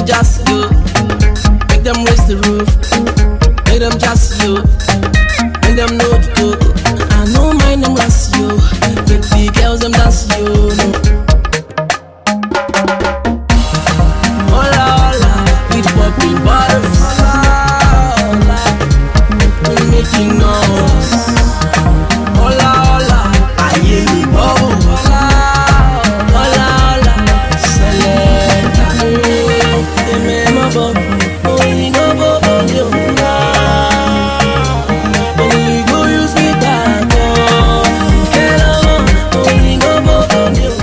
just you. Make them raise the roof. Make them just you. Make them know the go. I know my name was you. Make the girls them dance you. Hola, hola, with popping bottles. Hola, we making noise. Hola, hola, I hear me bubble. Hola, hola, hola, select. They make my bubble. Oh, you know bubble, you only go use me back. Oh, get on. Oh, you know bubble, you.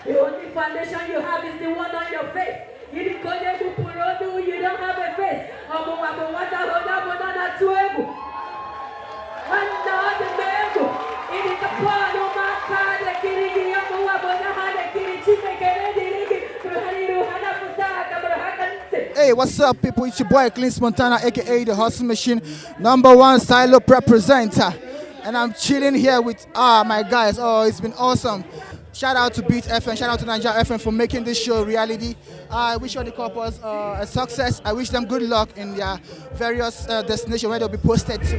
The only foundation you have is the one on your face. You didn't go there to Purodu, you don't have a face. Hey, what's up, people? It's your boy Clint Montana, aka the Hustle Machine, #1 Silo representer, and I'm chilling here with my guys. Oh, it's been awesome. Shout out to Beat FM, shout out to Nigeria FM for making this show a reality. I wish all the couples a success. I wish them good luck in their various destinations where they'll be posted to.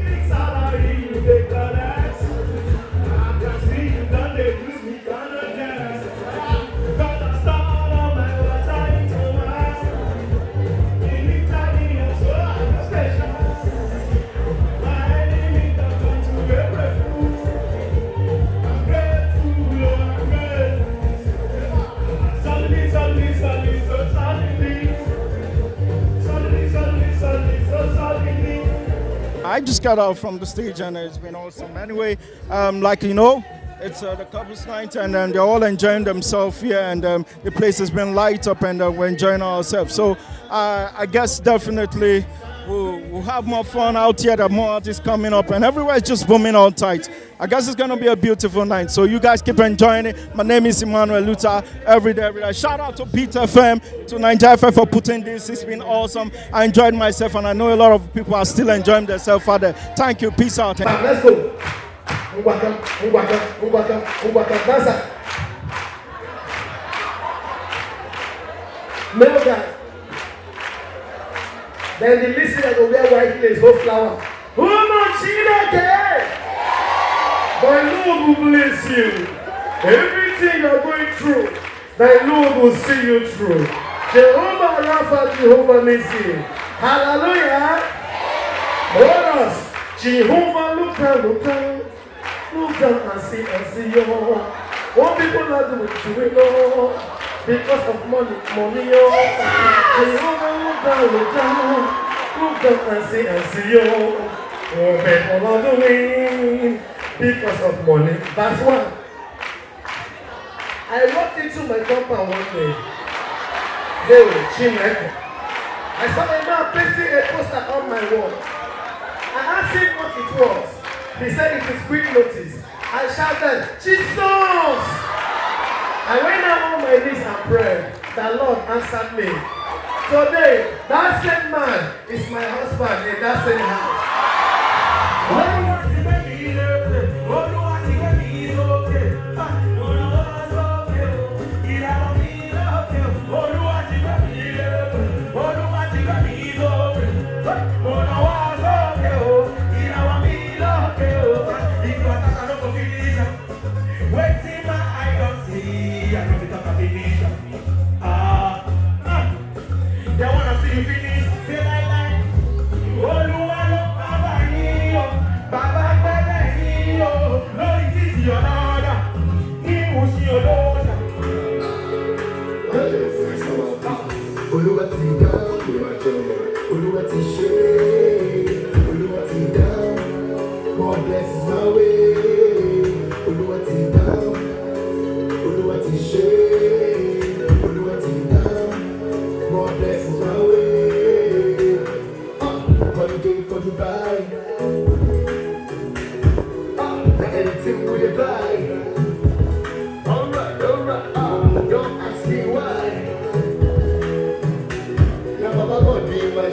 I just got out from the stage and it's been awesome. Anyway, like you know, it's the couples night and they're all enjoying themselves here and the place has been light up and we're enjoying ourselves. So I guess definitely we'll have more fun out here. There are more artists coming up and everywhere is just booming all tight. I guess it's going to be a beautiful night. So you guys keep enjoying it. My name is Emmanuel Luther. Every day. Shout out to Beat FM, to Nigeria FM for putting this. It's been awesome. I enjoyed myself and I know a lot of people are still enjoying themselves out there. Thank you. Peace out. Let's go. Dancer. Male guy. Then the listener will wear white lace, whole flower. Who not see that? My Lord will bless you. Everything you're going through, thy Lord will see you through. Jehovah Rapha, Jehovah Nissi. Hallelujah. Hold us. Jehovah, look down, look down. Look down and see you. What people are doing to you, because of money, Jehovah, look down and see you. What people are doing because of money. That's one. I walked into my compound one day. They were Chineke. I saw a man pasting a poster on my wall. I asked him what it was. He said it is quick notice. I shouted, Jesus! I went down on my knees and prayed. The Lord answered me. Today, that same man is my husband in that same house.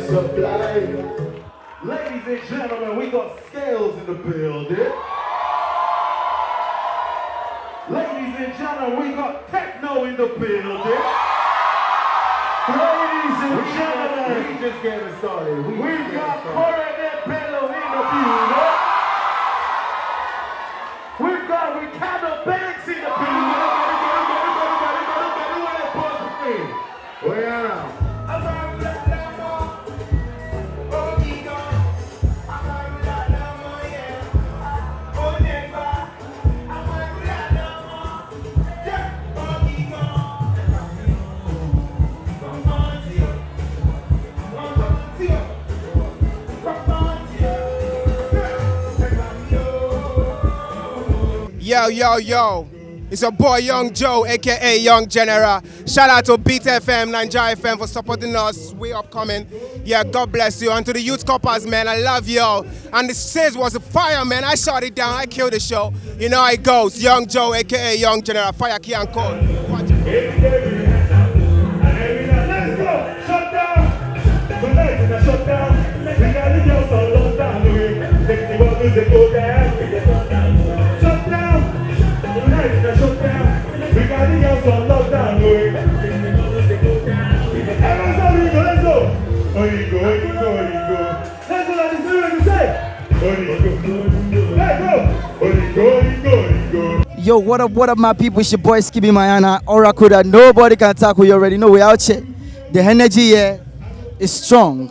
supply. Ladies and gentlemen, we got Scales in the building. Ladies and gentlemen, we got Techno in the building. Ladies and gentlemen, we just getting started. We've got Corey Bello in the building. We've got Ricardo Banks in the building. Where are you? Yo, yo, yo. It's your boy Young Joe, aka Young General. Shout out to Beat FM, Ninja FM for supporting us. Way upcoming. Yeah, God bless you. And to the youth coppers, man, I love y'all. And the stage was a fire, man. I shot it down. I killed the show. You know how it goes. Young Joe, aka Young General. Fire key and code. Watch it. Let's go! Shut down! Tonight is a shutdown. We got the girls on lockdown. Let's see what music go down. Shut down! Tonight is a shutdown. We got the girls on lockdown. Everyone's on let's go! Origo. Let's go like this, what you say? Origo. Let's go! Origo. Yo, what up, my people? It's your boy Skippy Mayana, Oracle that nobody can tackle. You already know we're out here. The energy here is strong.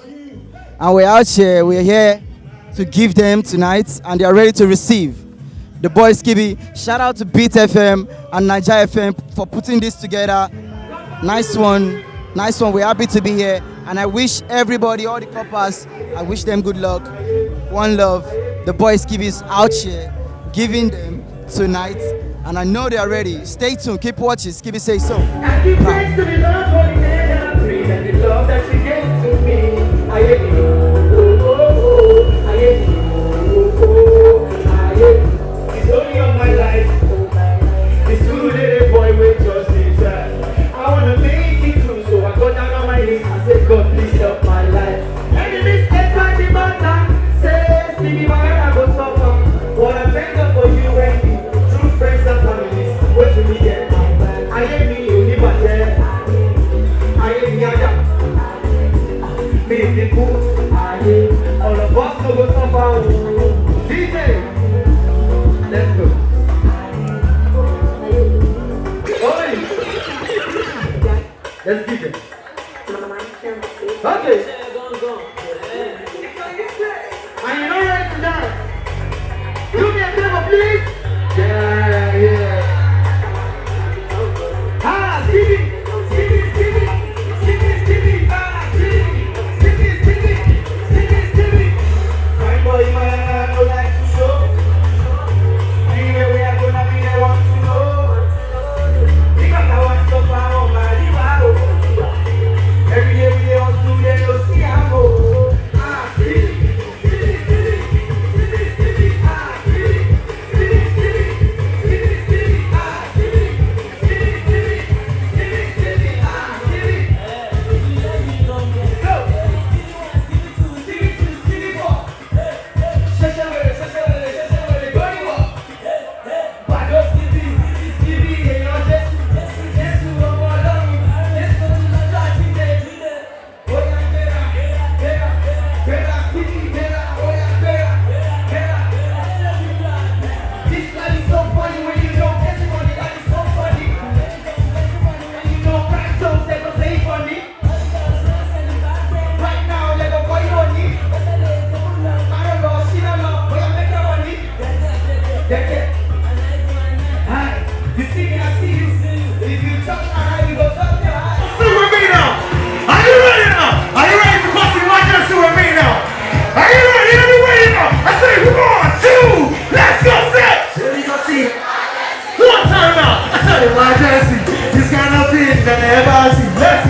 And we're out here, we're here to give them tonight, and they are ready to receive. The boy Skippy, shout out to Beat FM and Ninja FM for putting this together. Nice one. We're happy to be here. And I wish everybody, all the coppers, I wish them good luck. One love. The boy Skippy is out here giving them tonight, and I know they are ready. Stay tuned, keep watching. Skippy say so. And give thanks to the Lord for the day that I breathe and the love that she gave to me. I hate you, I hate you, I hate you. The story of my life, this two-day boy with justice. I wanna make it through, so I go down on my knees and say, God, please help my life. Enemies get by the matter, say, Stevie, my I go suffer. What I'm begging for you and me, true friends and families, what you need get. I hate me, you need my death. I hate me, me, the cool. I hate all of us to go suffer. DJ, let's go. Oi! Let's give it. Okay. Are you not ready to dance? Do me a favor, please. Yeah. Ah, Stevie. Fine boy, man, I don't like to show. Anyway, we are gonna be there, want to know. Because I want stuff I want my life. Every day we on student, you'll see how I go. Ah, Stevie.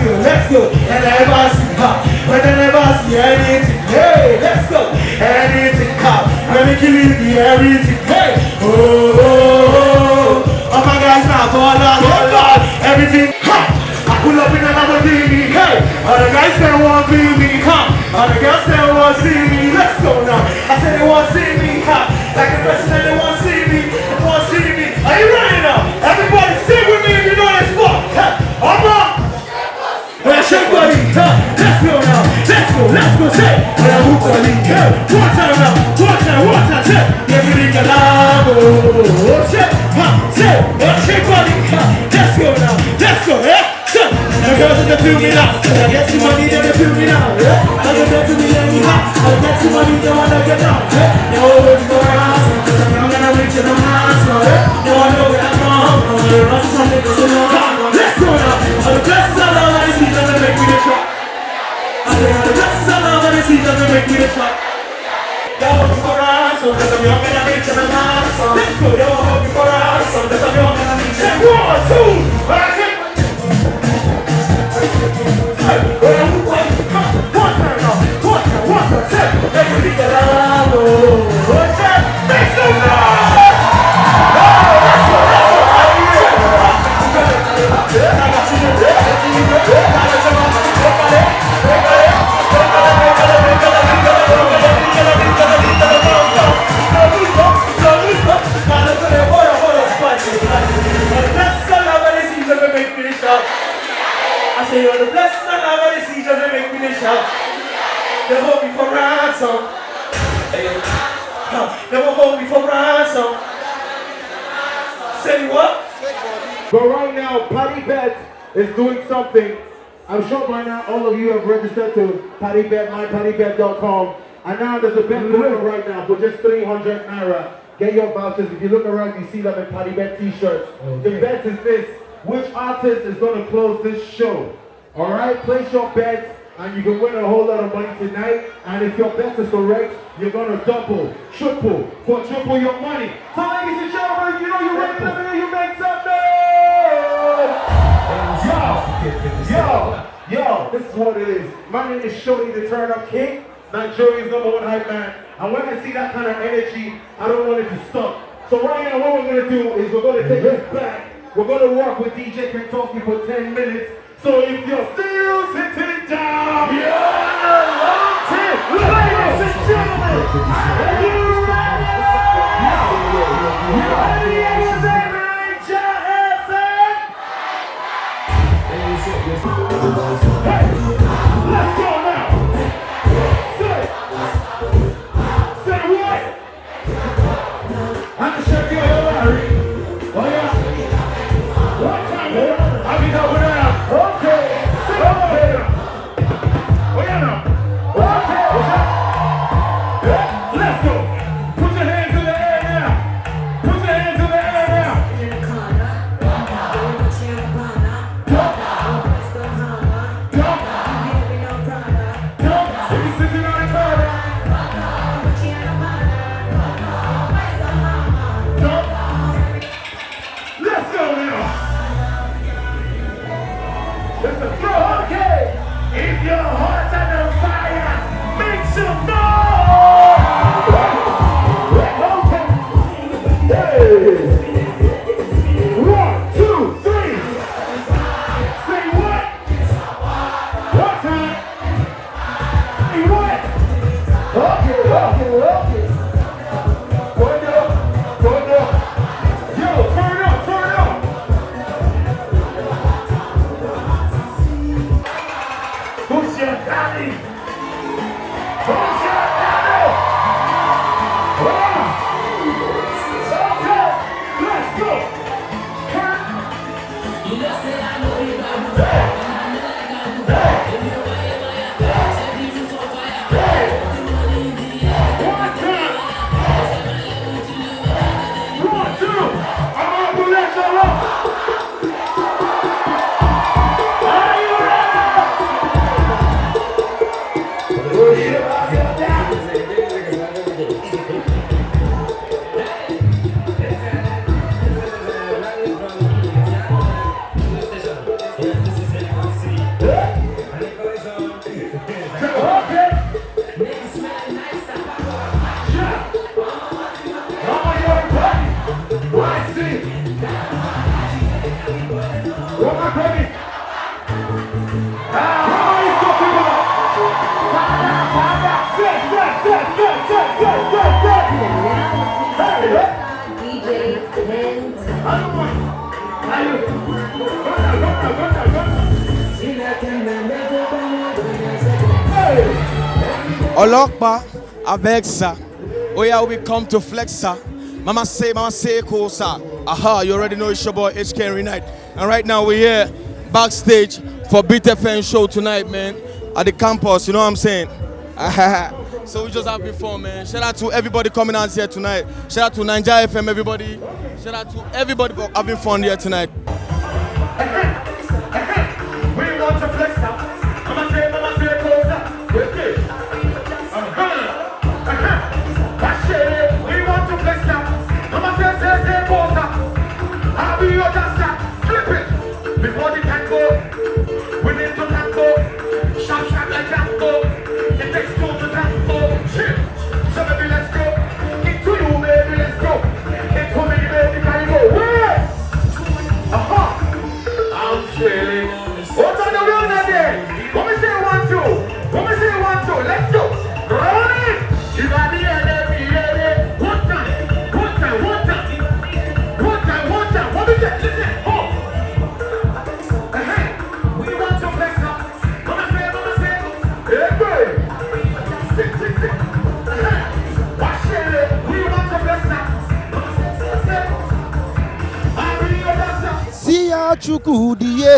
Let's go, and I never see her, but I never see anything. Hey, let's go, anything come. Let me give you the everything. Hey, oh my guys now, ballers, everything. Ha! I pull up in another TV. Hey, all the guys that want to be me, come. All the girls say they want to see me, let's go now. I said they want to see me, like the president they want to see me, they want to see me. Are you ready now? Everybody sing with me if you know this fuck. I'm up. Shake body, let's go now, let's go, say. One time now, one time, say. Everything alive, oh, shit, say. Shake body, let's go now, let's go, yeah. The girls in the feel me now. I get some money, they feel me now. I get that to me, let me hot. I get some money, they wanna get down. They always go around, cause I'm young and I'm rich and I'm handsome. They wanna know where I'm from. They run to some niggas in the car. Let's go now. All the blessings I love, I see doesn't make me the truck. I say all the blessings I love, I see doesn't make me the truck. They want me for ransom, cause I'm young and I'm rich and I'm handsome. Let's go. They want me for ransom, cause I'm young and I'm rich and I'm handsome. I say you're the blessings I love and the seas doesn't make me this shout. They hold me for ransom. They will hold me for ransom. Say what? But right now, Paddy Bet is doing something. I'm sure by now all of you have registered to PaddyBet, mypaddybet.com. And now there's a bet going on right now for just 300 Naira. Get your vouchers. If you look around, you see them in Paddy Bet t-shirts. Okay. The bet is this. Which artist is going to close this show? Alright, place your bets and you can win a whole lot of money tonight. And if your bet is correct, you're going to double, triple, quadruple your money. So ladies and gentlemen, you know you're ready to hear you make some noise! Yo, this is what it is. My name is Shorty the Turn Up King, Nigeria's #1 hype man. And when I see that kind of energy, I don't want it to stop. So right now, what we're going to do is we're going to take it back. We're going to rock with DJ Kentucky for 10 minutes. So if you're still sitting down, you're locked in. Ladies and gentlemen, are you ready? You ready? Hey, let's go now. Say what? I'm the champion of Larry. Oh yeah. What time? I'll be over there. Okay. Sit over here. Oh yeah now. Okay. What's up? Yeah. Let's go. Put your hands in the air now. Put your hands in the air now. If your heart's on fire, make some noise! Okay. Hey. 1, 2, 3. Say what? One time. Say what? Okay. Turn up. Yo, turn up. Who's your daddy? Who's your daddy? Okay, let's go. One time. 1, 2. I'm gonna pull that show up. What are you talking about? Olokpa, avec ça. Oh yeah, we come to flex ça. Mama say cool ça. Aha, you already know it's your boy HK Henry Knight. And right now we're here backstage for Beat FM show tonight, man. At the campus, you know what I'm saying? So we just having fun, man. Shout out to everybody coming out here tonight. Shout out to Ninja FM, everybody. Shout out to everybody for having fun here tonight. We want to flex up. Mama say closer. Okay. We want to flex up. Mama say closer. I'll be your dancer. Flip it. Before the tango, we need to tango. Shop like tango. It takes two to tango. Shit. So baby, let's go. Into you, baby, let's go. Into me, baby, can you go? Where? Aha. I'm feeling. What's on the wheels out there? When we say 1, 2. When we say 1, 2. Let's go. Roll it. You got the enemy. One time. One time. One time. One time. One time. What is that? Listen. Oh. We want to flex up. Mama say. Hey, boy. Sit. Watch it. We want to flex up. Mama say. I'll be your dancer. Siya Chukudiye.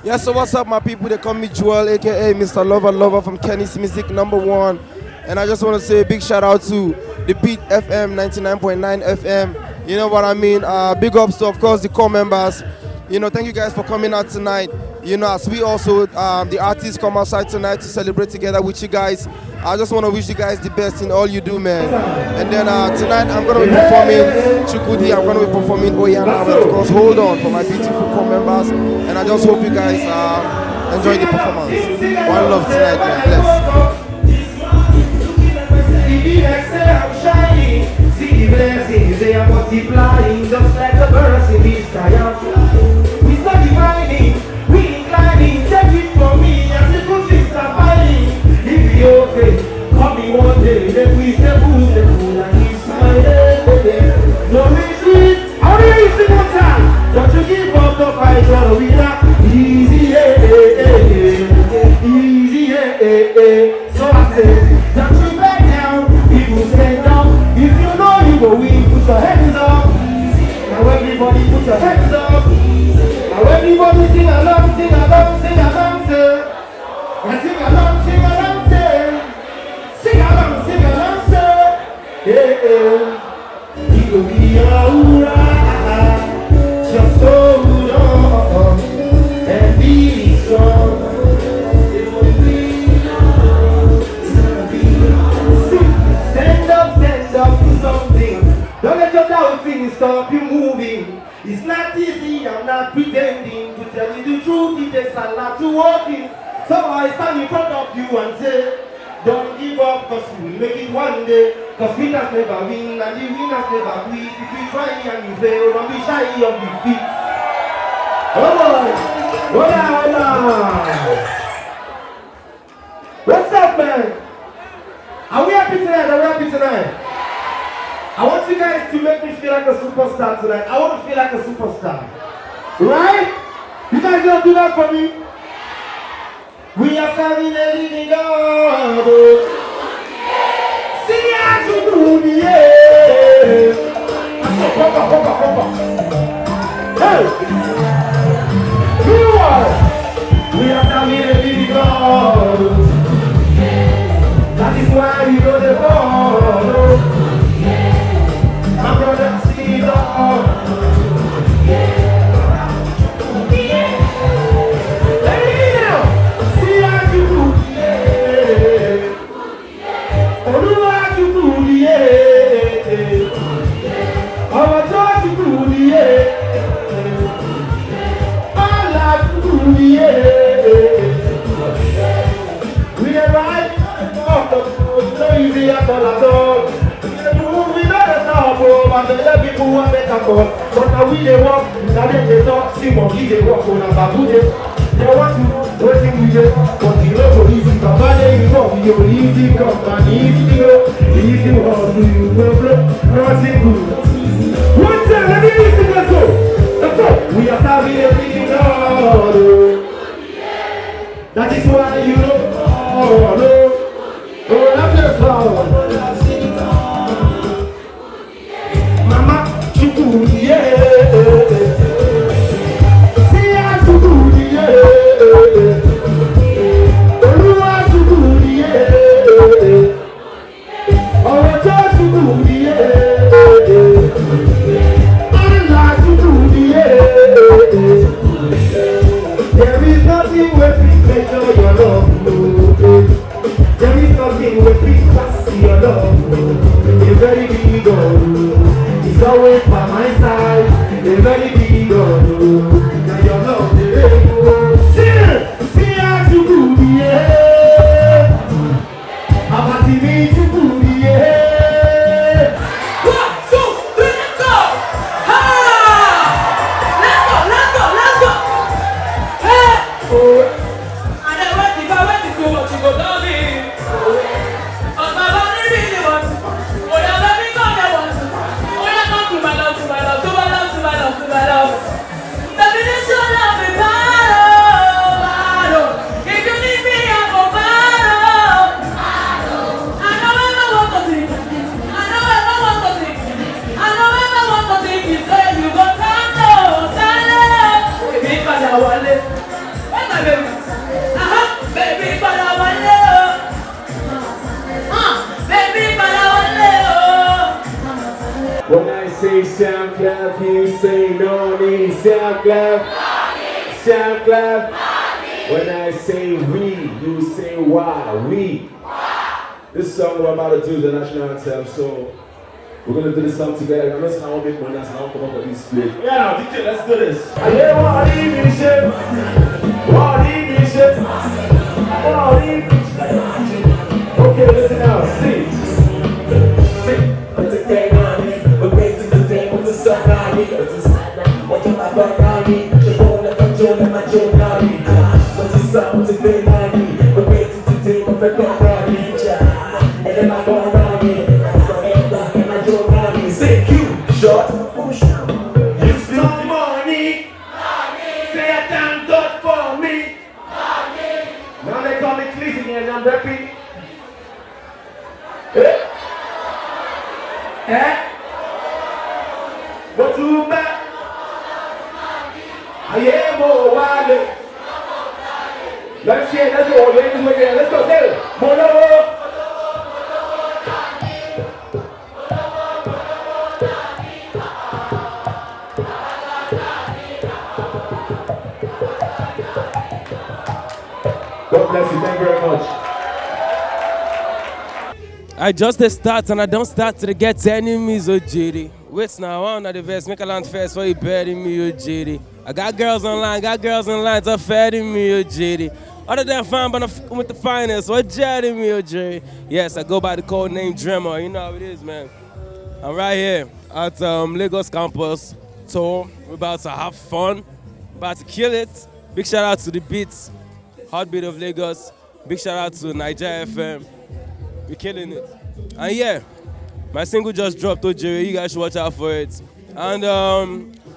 Yeah, so what's up, my people? They call me Joel, aka Mr. Lover from Kenny's Music #1. And I just want to say a big shout out to the Beat FM 99.9 FM. You know what I mean? Big ups to, of course, the core members. You know, thank you guys for coming out tonight. You know, as we also, the artists come outside tonight to celebrate together with you guys. I just want to wish you guys the best in all you do, man. And then tonight I'm going to be performing Chukudi, I'm going to be performing Oyana, and of course Hold On for my beautiful core members. And I just hope you guys enjoy the performance. One love tonight, man. Bless. See the blessings, they are multiplying, just like the birds in the sky. We start divining, we inclining, take it from me, as the good things are piling. If we okay, come me one day, then we step who's the fool and he's smiling. No retreat, how do you sing one time? Don't you give up the fight, you're a winner. Easy, easy, so I say, don't you back down, people stand down. If you know you go win, put your hands up. Now everybody put your hands up. Now everybody sing along, sing along, sing along, sir. And sing along, sir. Sing along, sir. Yeah, it will be alright. Just hold on and be strong. It will be Stand up, do something. Don't let your doubting stop you moving. It's not easy, I'm not pretending. To tell you the truth, it takes a lot to walk in. So I stand in front of you and say, don't give up, cause we will make it one day. Cause winners never win, and the winners never quit. If you try and you fail, don't be shy of the feet. Hola. What's up, man? Are we happy tonight? I want you guys to make me feel like a superstar tonight. I want to feel like a superstar. Right? You guys gonna do that for me? We are serving a living God. Sing out to the air. Papa. Hey! We are serving a living God. That is why we go the ball. My brother, see the all. See how you do, yeah. Oh, how you do, yeah. Oh, what you do, yeah. I like you, yeah. We are right. No easy at all. We better stop, and the let people want better call. But now we they walk, now they talk, see monkey they walk on a babu. They want to waiting with you, but you know go easy. Company you come, you easy company, easy go, easy hustle, you go blow, nothing good. One time, let me listen, let's go. Let's go. We are serving everything, no. That is why you know, oh, love your flower. Mama, chuku, yeah. There is nothing where peace measure your love, no. There is nothing where peace pass your love. A very big God, it's always by my side. A very big God, now your love, the rainbow. See how to do the air. I'm a TV to do the air. 1, 2, 3, let's go! Ha! Let's go! Hey! And then when you too much, you go down me. On my body, really want to. Oh, yeah, let me come here once. Oh, yeah, come to my love, to my love, to my love, to my love, to my love. Baby, this your love, me bad. If you need me, I'm a bad. I know ever want to think. I know ever want to think. I know ever want to think. You say you go down, no, silent. Baby, father, wallet. Where's my baby? Baby, father, wallet. Baby, father, wallet. When I say sound clap, you say no need. Sound clap, sound clap. When I say we, you say why. We. This song we're about to do is the national anthem, so we're gonna do this song together. I'm just gonna make one dance and I'll come up with this split. Yeah, DJ, let's do this. Okay, listen now, sing. Let's take on it. We're waiting to take with the sun on it. What you like on it? The bone of my jaw and my jaw on it. What's the sound to take on it? We're waiting to take with the sun on it. And then my bone on it. And my jaw on it. Say Q, short. You still money. Say I thank God for me. Now they call me Cleasing and I'm rapping. But you back. I am more wild. Let's see, let's go, ladies, let's go, say it. Molo. God bless you, thank you very much. I just start and I don't start to get enemies, oh JD. Wait now, I'm not the best. Make a land first for you bury me, oh JD. I got girls online, to feeding me, oh JD. Other than fine, but I'm with the finest, what jetting me, oh JD. Yes, I go by the code name Dremmer, you know how it is, man. I'm right here at Lagos campus tour. We're about to have fun, about to kill it. Big shout out to the Beats, Heartbeat of Lagos. Big shout out to Niger FM. We're killing it. And yeah, my single just dropped, Jerry. You guys should watch out for it. And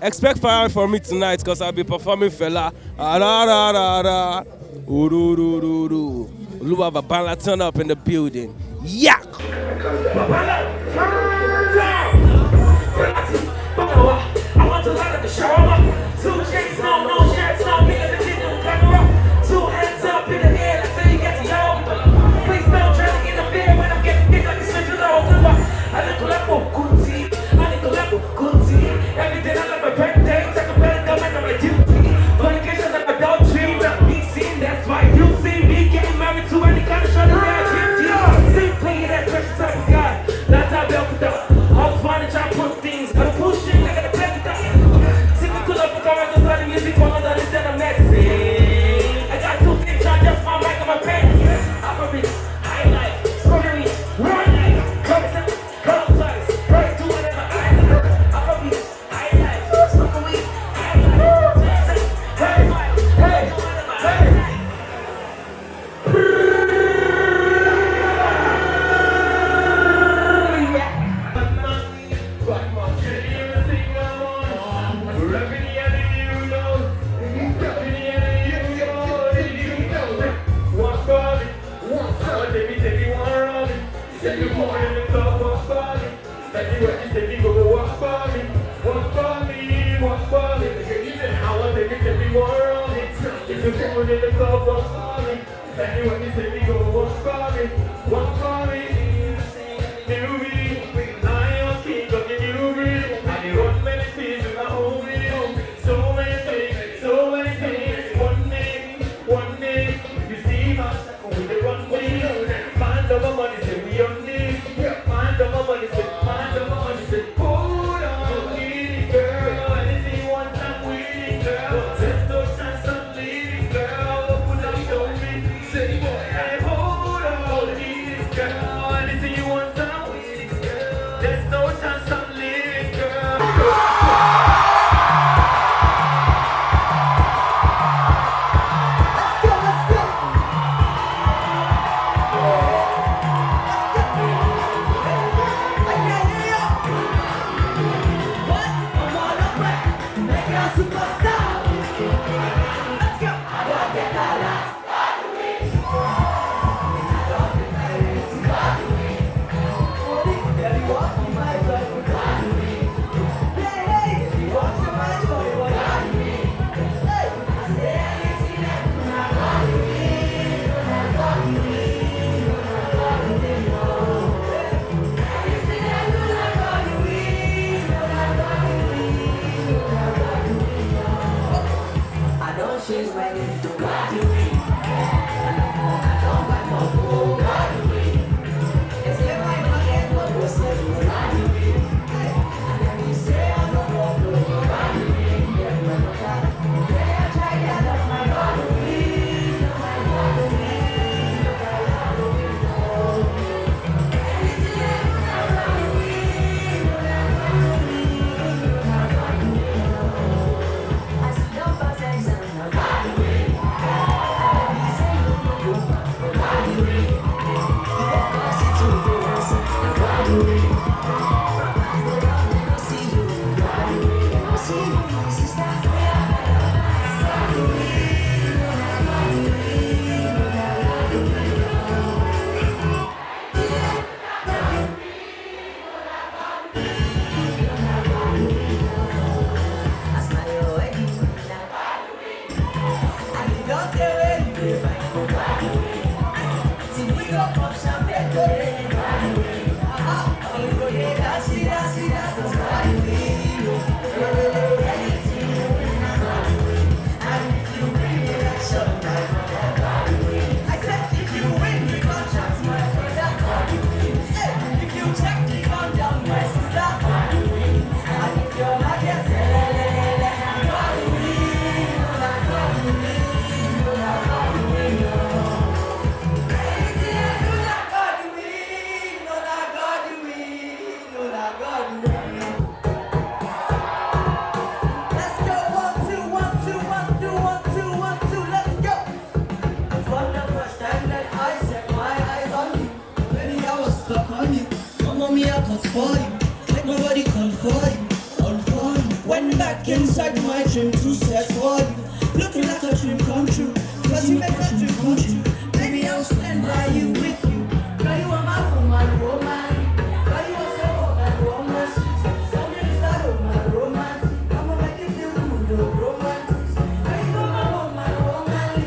expect fire from me tonight because I'll be performing Fela. Luba Babala turn up in the building. Yak! I want to light up the shower. 2 chains, no shirts, no niggas that did no camera. 2 hands up in the air, let's say you get to know. Please don't try to interfere when I'm getting thick like a switch of the whole number. I look like a Gucci, I look like a Gucci. Every day I like my birthday, take a better come and I'm a duty. Fornication like a dog dream, not be seen, that's why you see me getting married to any kind of shot in there. See, playing that precious type of guy. And when you say me go, one for me, new me, Lion King of the new breed. And they run many things in my home video. So many things, one day, you see my second with the run video. Man of my money say we on this, man of my money say, hold on, lead girl, anything you want, I'm with girl. There's no chance I'm leading girl, put up show me, say boy, hey, hold on, lead girl, anything you want, I'm with girl. There's no chance I'm leading girl. She's ready to ride the ring. I don't back up, oh, ride the ring. It's the right pocket, but we're still ride the ring. And then we say I don't want to ride the ring. Yeah, we're not that. Yeah, I try to get off my ride the ring. My ride the ring. My ride the ring. Anything I do, I ride the ring. I ride the ring. I ride the ring. I see your face and I ride the ring. Went back inside my dream to search for you. Looking like a dream come true. Cause you make a dream come true. Baby, I'll stand by you with you. Girl, you are my woman, woman. Girl, you are so woman, woman. Something is that woman, romantic. I'ma make you feel good, romantic. Girl, you are my woman, woman.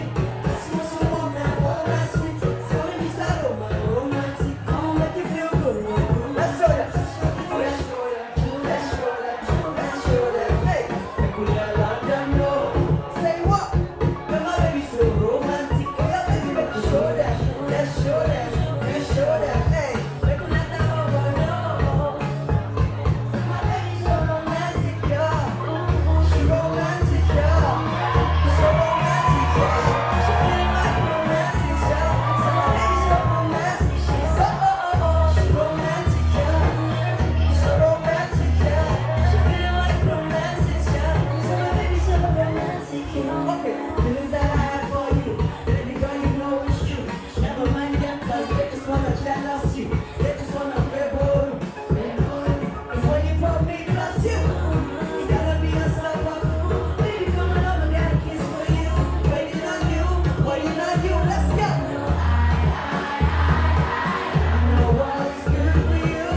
Cause you are so woman, woman, sweet. Something is that woman, romantic. I'ma make you feel good, romantic. Let's show that. Let's show that. Let's show that. Let's show that. Hey, make we let them know. Say what? When my baby's so romantic. Oh yeah, baby, make you show that. Let's show that. Let's show that. Hey, make we let them know. My baby's so romantic, yeah. She romantic, yeah. So romantic, yeah. She feeling like romantic, yeah. So my baby's so romantic. She's so she romantic, yeah. So romantic, yeah. She feeling like romantic, yeah. So my baby's so romantic, yeah. Okay, feelings that I have for you, baby girl, you know it's true. Never mind them, cause they just wanna jealous you. They just wanna rebel. It's when you put me plus you. It's gotta be a stopper. Baby, come on over, got a kiss for you. Waiting on you, waiting on you. Let's go. I know what is good for you.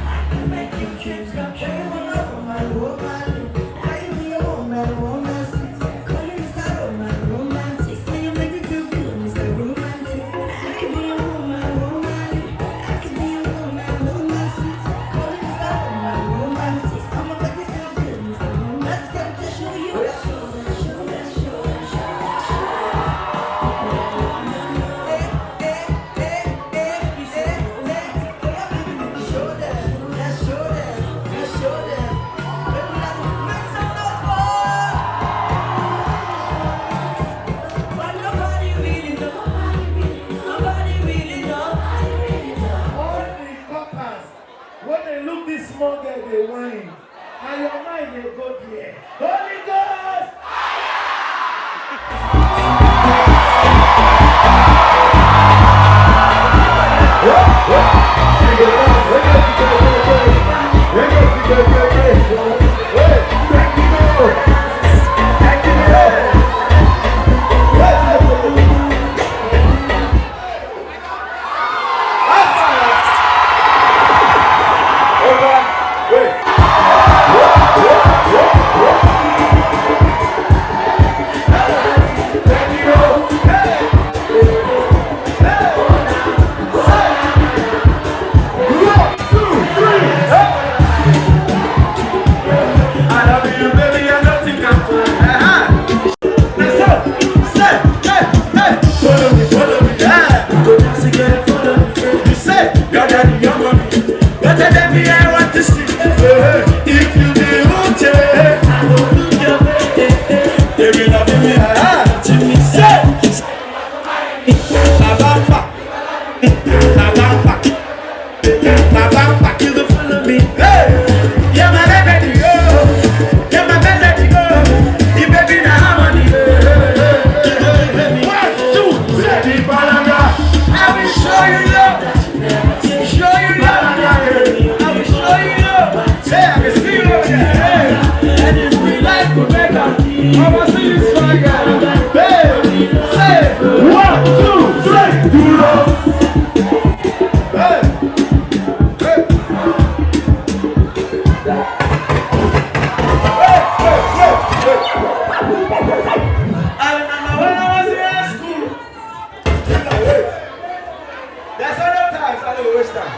I can make your dreams come true. Woman, woman, I can be a woman, woman. I see you swagger. Hey, say 1, 2, 3, do love. Hey, hey. I remember when I was in high school. There's other times I don't waste time.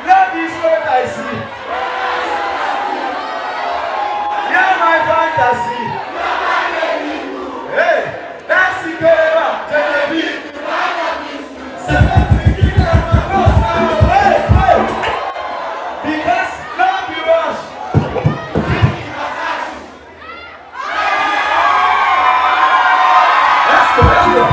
Love is what I see. You're my fantasy. Hey, that's the girl. Tell me. Hey, hey. Because love you rush. Let's go, let's go.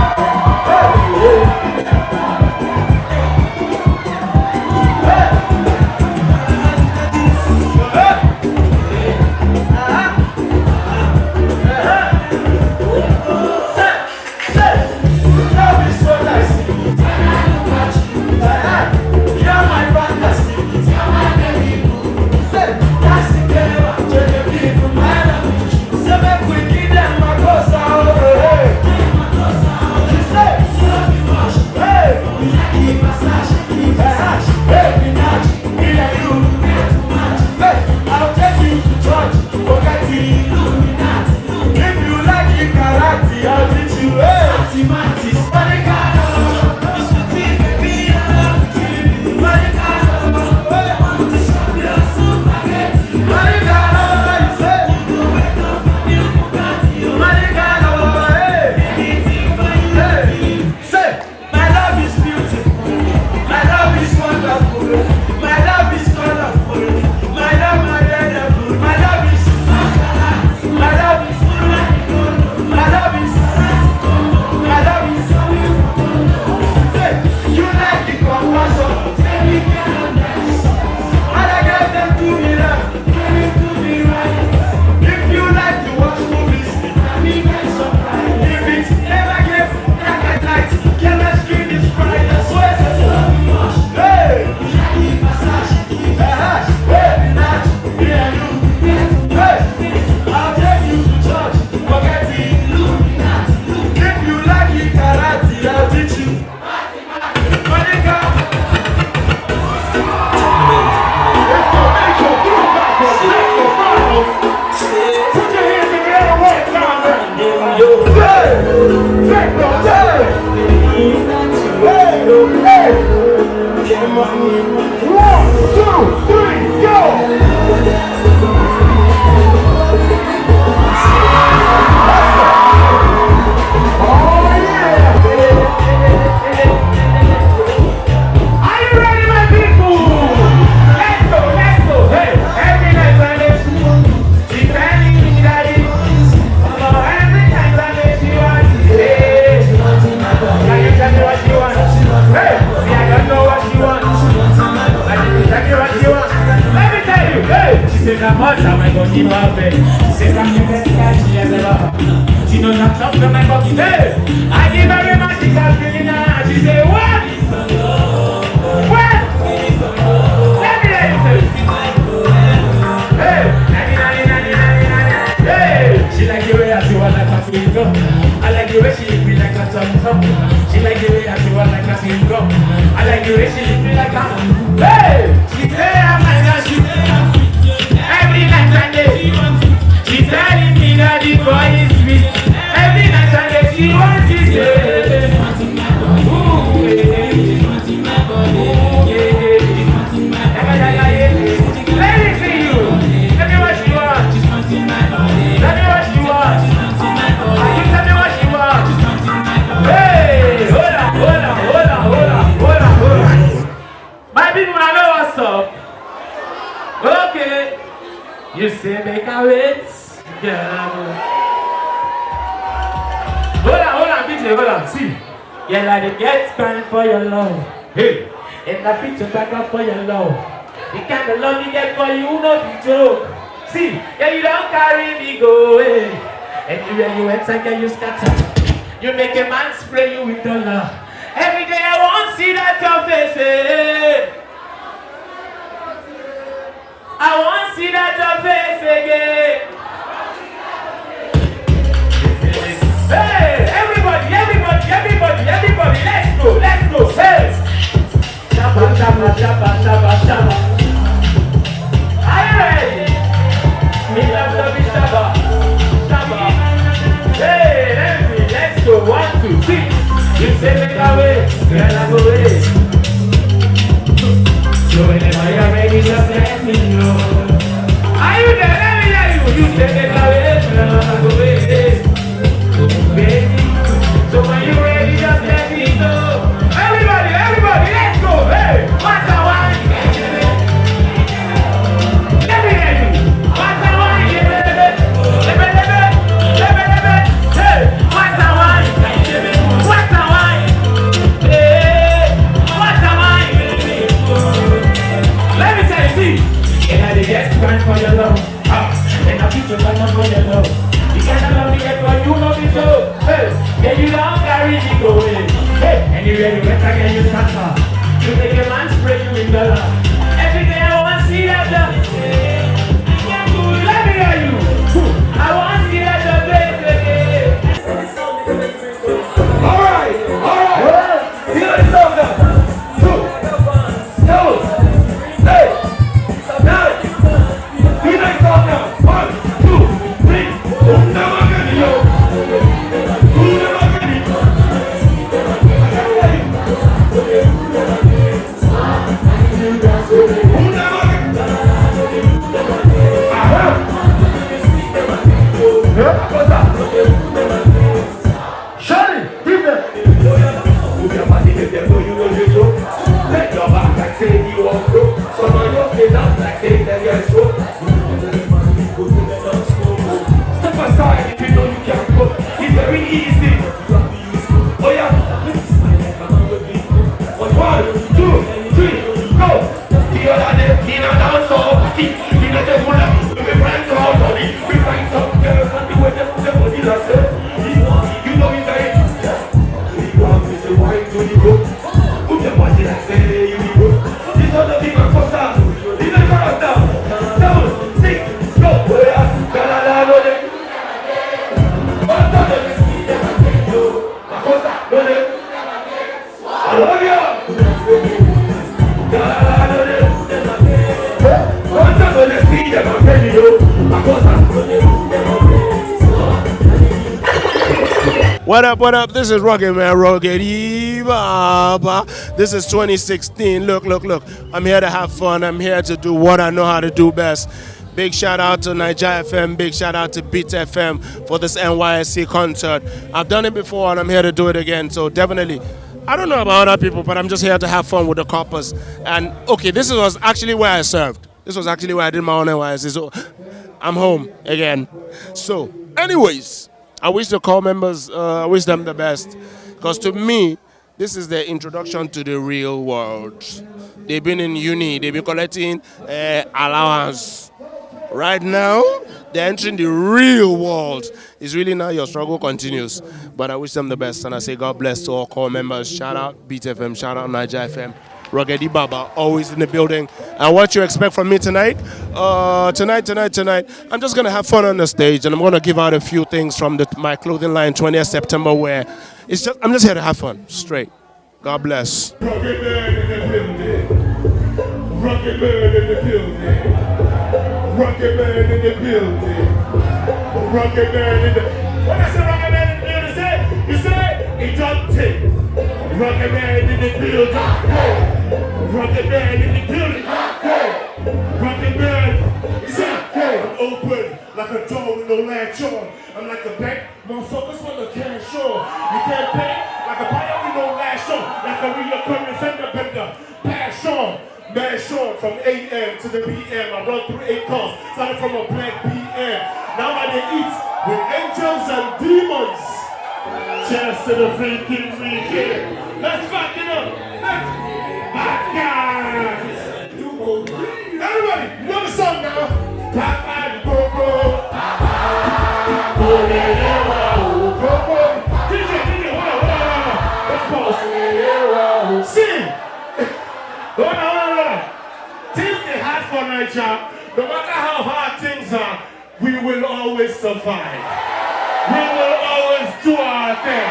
You say make a wait, yeah. Hold on, DJ, hold on, see. Yeah, like it gets spent for your love. Hey, and I fit to back up for your love. The kind of love you get for you, no be joke. See, yeah, you don't carry me go away. Anywhere you enter, yeah, you scatter. You make a man spray you with dollar. Every day I won't see that your face, eh. I won't see that your face again. Hey, everybody, let's go. Hey, shabba, shabba, shabba, shabba, shabba. Are you ready? Me love it, shabba, shabba. Hey, let's go. 1, 2, 3. You say make a way, girl I go away. So whenever you're ready, just let me know. Are you there? Let me hear you. You say make a way, girl I go away. Baby, so when you're ready, just let me know. Everybody, let's go. Hey, what's the one? Let me hear you. What's the one? Let me. Hey, what's the one? What's the one? Hey, what's the one? Let me tell you, see. And I did get time for your love. And I keep your time for your love. You can't love me yet, but you know me so. Hey, yeah, you don't carry me go away. Hey, anywhere you went, I get you transfer. You make a man spray you in the love. Every day I want to see that love. Let me hear you. I want to see that love place again. Alright. Feel it so good. 2, hey, 9. Feel it so good. 1, 2, 3. Never get it, yo. Shawty, give them. Move your body, make them know you know you go. Let your back like say you won't go. Some of your face out like say them get slow. Step aside if you know you can't go. It's very easy. Oh yeah. 1, 2, 3, go. The other day, in a dance party, in a table, with my friends all on it. We find some girls and the way they put their body like that. You know it's a you want me to wine to the road. Put your body like say you the road. This other big man for stars. This other man down. 7, 6, go. Oh yeah, galala no de. What's up? Makosa no de. I love you. Galala no de. What's up on the speed that I'm ready to? Makosa no de. What up? This is Rugged Man, Rugged Baba. This is 2016. Look. I'm here to have fun. I'm here to do what I know how to do best. Big shout out to Niger FM. Big shout out to Beat FM for this NYSC concert. I've done it before and I'm here to do it again. So definitely, I don't know about other people, but I'm just here to have fun with the coppers. And okay, this was actually where I served. This was actually where I did my own NYSC. So I'm home again. So anyways, I wish the core members, I wish them the best. Because to me, this is their introduction to the real world. They've been in uni, they've been collecting allowance. Right now, they're entering the real world. It's really now your struggle continues. But I wish them the best, and I say God bless to all core members. Shout out Beat FM, shout out Niger FM. Rugged Baba, always in the building. And what you expect from me tonight? Tonight, I'm just going to have fun on the stage, and I'm going to give out a few things from my clothing line, 20th September wear. I'm just here to have fun, straight. God bless. Rugged man in the building. Rugged man in the building. Rugged man in the building. Rugged man in the... When I say rugged man in the building, you say, he don't take. Rugged man in the building. Rugged man in the building. Rugged man. He said, I'm open like a door with no latch on. I'm like a bank. Motherfuckers want to cash on. You can't pay like a buyer with no lash on. Like a reoccurring fender bender. Pass on. Mash on from AM to the PM. I run through 8 cars. Started from a black PM. Now I eat with angels and demons. Cheers to the freaking weekend. Let's fuck it up. Let's fuck guys. Everybody, you know the song now. Papa, go, go. Papa, go, DJ, hold on. Let's pause. Sing. Hold on. Things are hard for Niger. No matter how hard things are, we will always survive. We will always do them.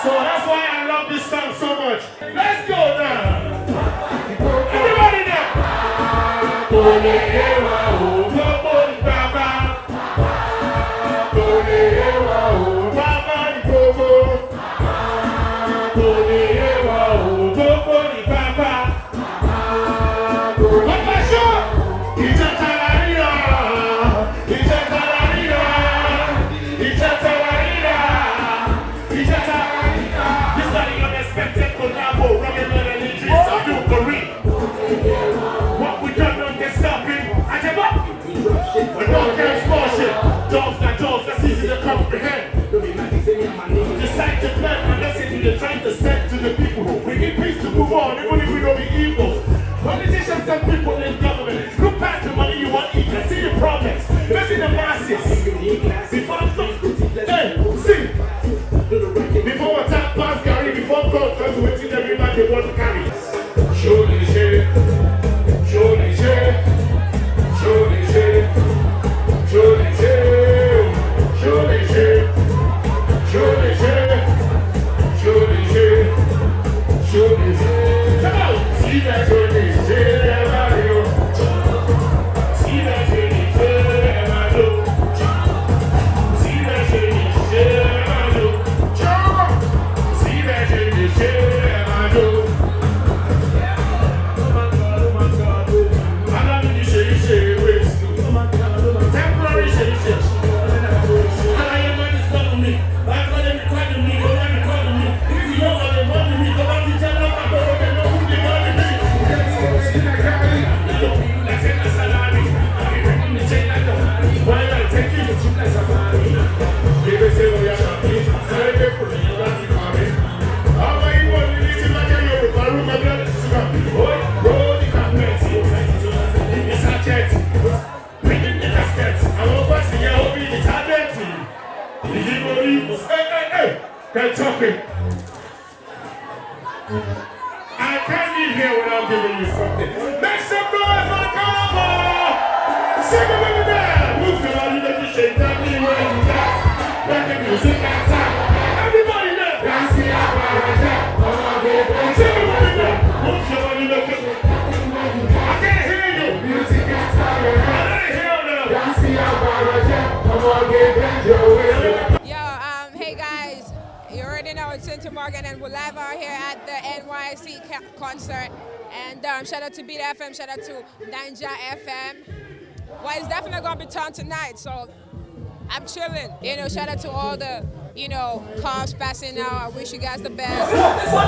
So that's why I love this song so much. Let's go now. Everybody now. Decide to plan my message we're trying to send to the people. We need peace to move on, even if we don't be evil. Politicians and people in government, look past the money you want to eat and see the problems. Let's see the masses. Before hey, see. Before I tap past Gary, before God comes to wait till everybody want to carry. Surely share, surely share, surely share, surely share, surely share. Surely share, surely share, surely share. Come on! See that surely share, Mario. See that surely share, Mario. See that surely share, Mario. See that surely share, Mario. Oh my God, oh my God. I love you, share, waste. Temporary share. Talking. I can't leave here without giving you something. Make some noise, my Gaba! Sing it with me now! Move your body, let you shake that knee when you dance. Let the music outside. Everybody now! Dance the apparatus. Sing it with me now! Move your body, let you shake. I can't hear you! Music outside. I didn't hear you now! Dance the apparatus. Come on, get back your way. Hey guys. You already know it's Cynthia Morgan and we're live out here at the NYC concert. And shout out to Beat FM, shout out to Ninja FM. Well, it's definitely going to be tough tonight, so I'm chilling. You know, shout out to all the, you know, cars passing now. I wish you guys the best. What?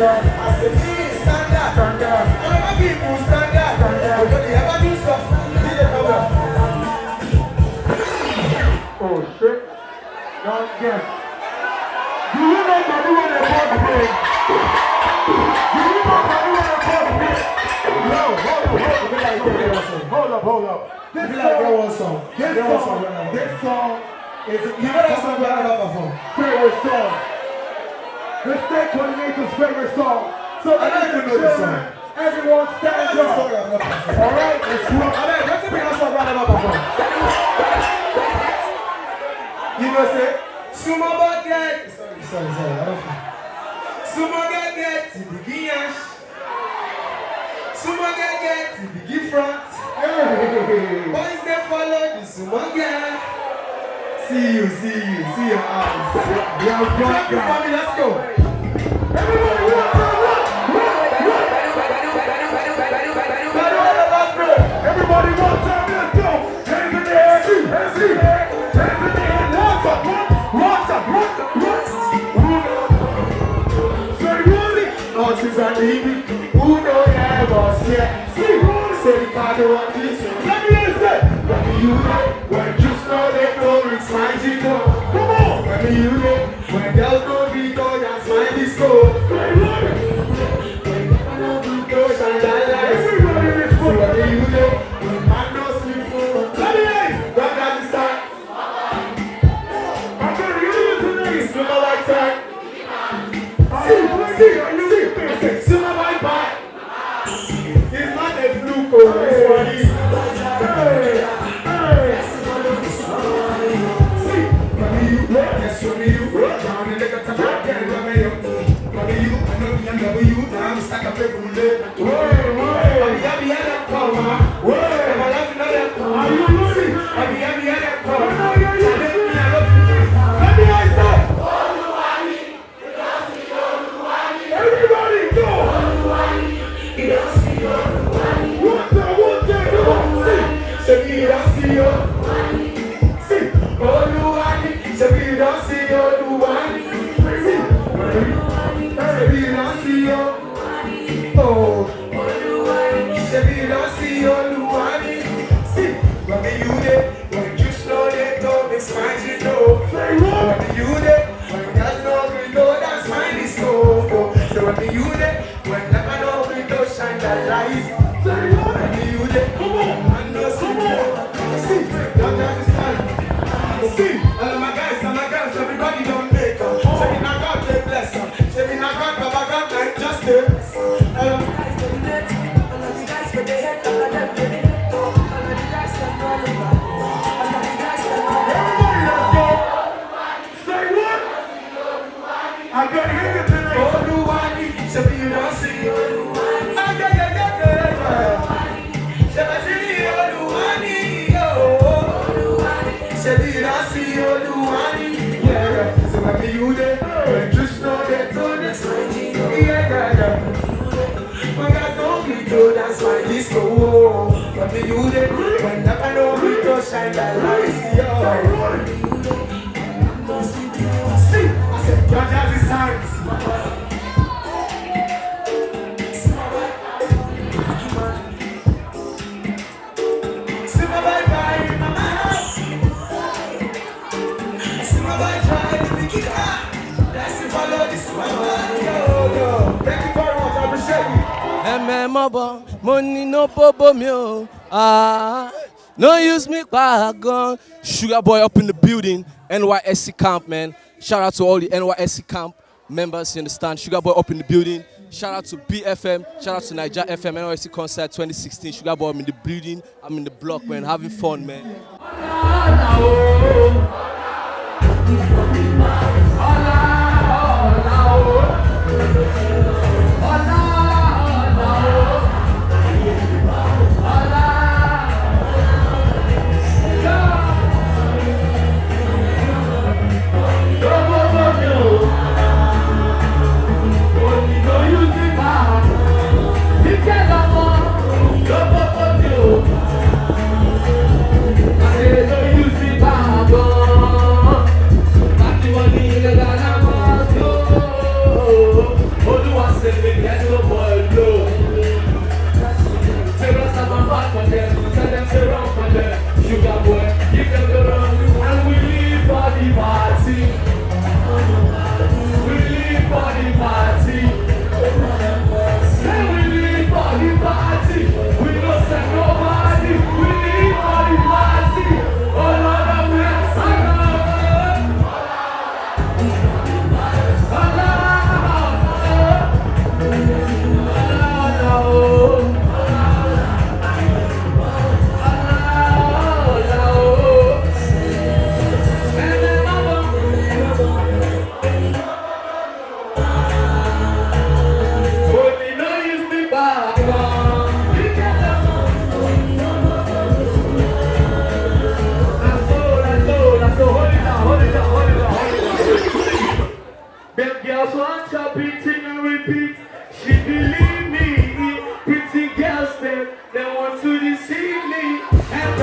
up. I say, please stand up. Stand up. All my people stand up. Stand up. Don't they ever do stuff? Oh shit. Don't guess. Do you know Manu when they bought the pig? Do you know Manu when they bought the pig? No, hold up. This song is you know that song right about before. Favorite song. The state coordinator's favorite song. So I don't even know this song. Everyone stand up. Alright, let's rock. Alright, let's bring us song right about before. You know say, Sumo Baget. Sorry, I don't know. Sumo Baget, Tibigiyash. Sumo Baget, Tibigi front. Boys they follow the Sumo Baget. See your eyes. Let's go. Everybody wants to run. Everybody wants to let's go. Hands in the air. Hands in the air. And leaving, who know ever see? See, say the card on this. Let me listen. When you know, when you know they know it's my G-Go. Come on. When you know, when there's no V-Go, that's my disco. When you know, and that life. Everybody is full. When you know, when man knows people. Let me listen. Grab that this time. I'm going to use it today. It's not like time. See. Sooner by bye. It's not a fluke, it's funny. See, mommy, you, yes, mommy, you. Down in the gutter, get mommy, you. Mommy, you, I know me and you. Now I'm stuck up every day. Mommy, I be at that call, mama. I'm laughing at that call. Are you losing? Mommy, I be at that call. Let me ice that. Everybody go! Everybody don't make up. Say me not God, they bless them. Say me not God, Baba God, like justice. I got here tonight. Oh, Luwani, say you don't see. That's why this go. But the you there, when never know we go shine that light. See, I said, God has his hands. See my bye, mama. See my bye, make it up. That's the follow this mama. Yo. Thank you very much, I appreciate you. Money no bobo me no use me gun. Sugar Boy up in the building, NYSC camp, man. Shout out to all the NYSC camp members, you understand? Sugar Boy up in the building. Shout out to BFM, shout out to Niger FM, NYSC concert 2016. Sugar Boy, I'm in the building, I'm in the block, man, having fun, man. She believe me. Pretty girls, they want to deceive me. And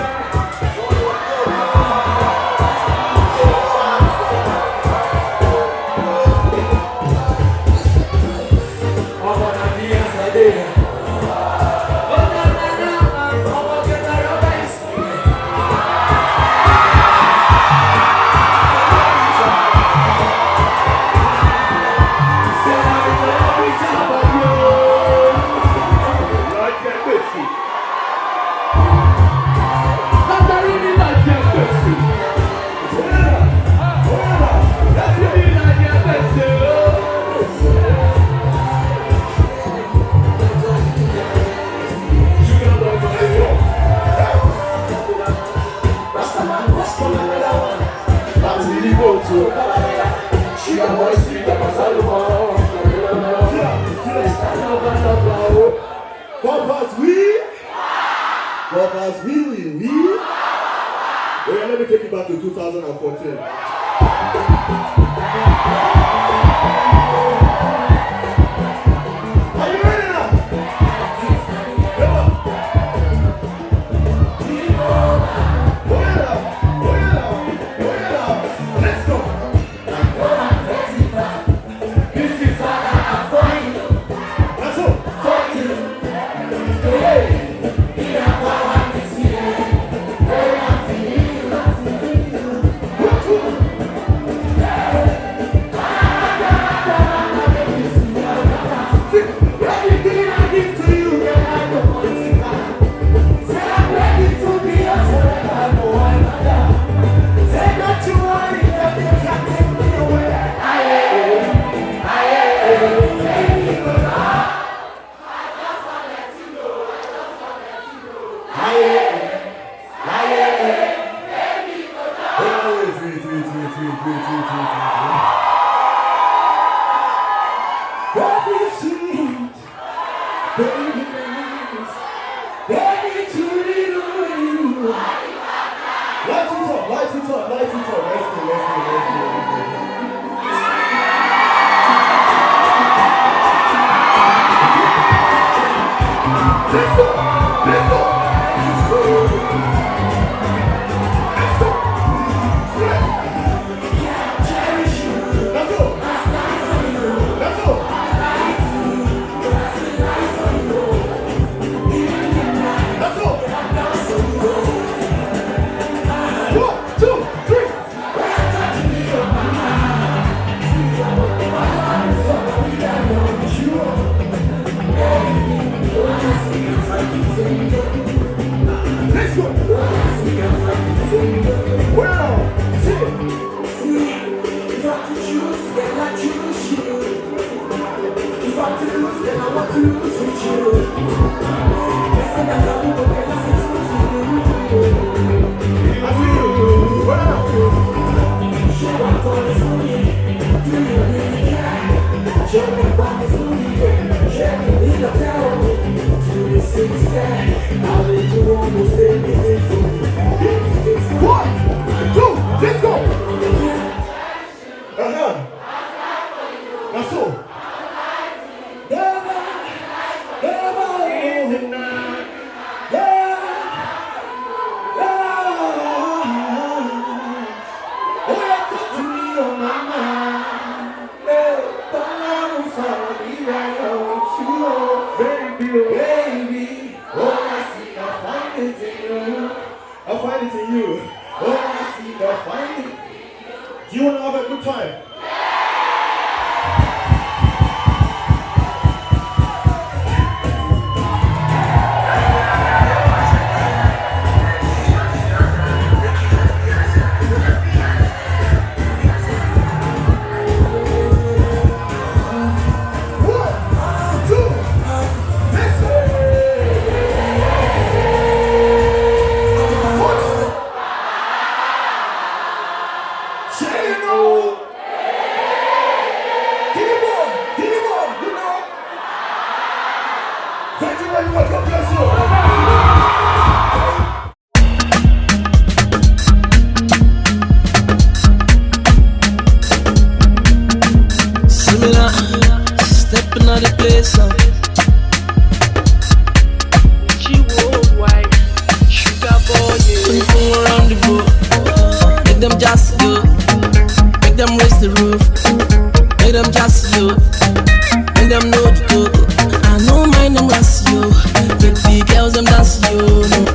Papa's we. Well, let me take you back to 2014. Are you ready now? Come on. Let's go. This is what I'm for you. That's all. For you. Hey. Stepping out the place. face up. She worldwide, sugar boy, When you fool around the boat, make them just go. Make them raise the roof. Make them just go. Make them know the code. I know my name was you. Make the girls them dance you. No.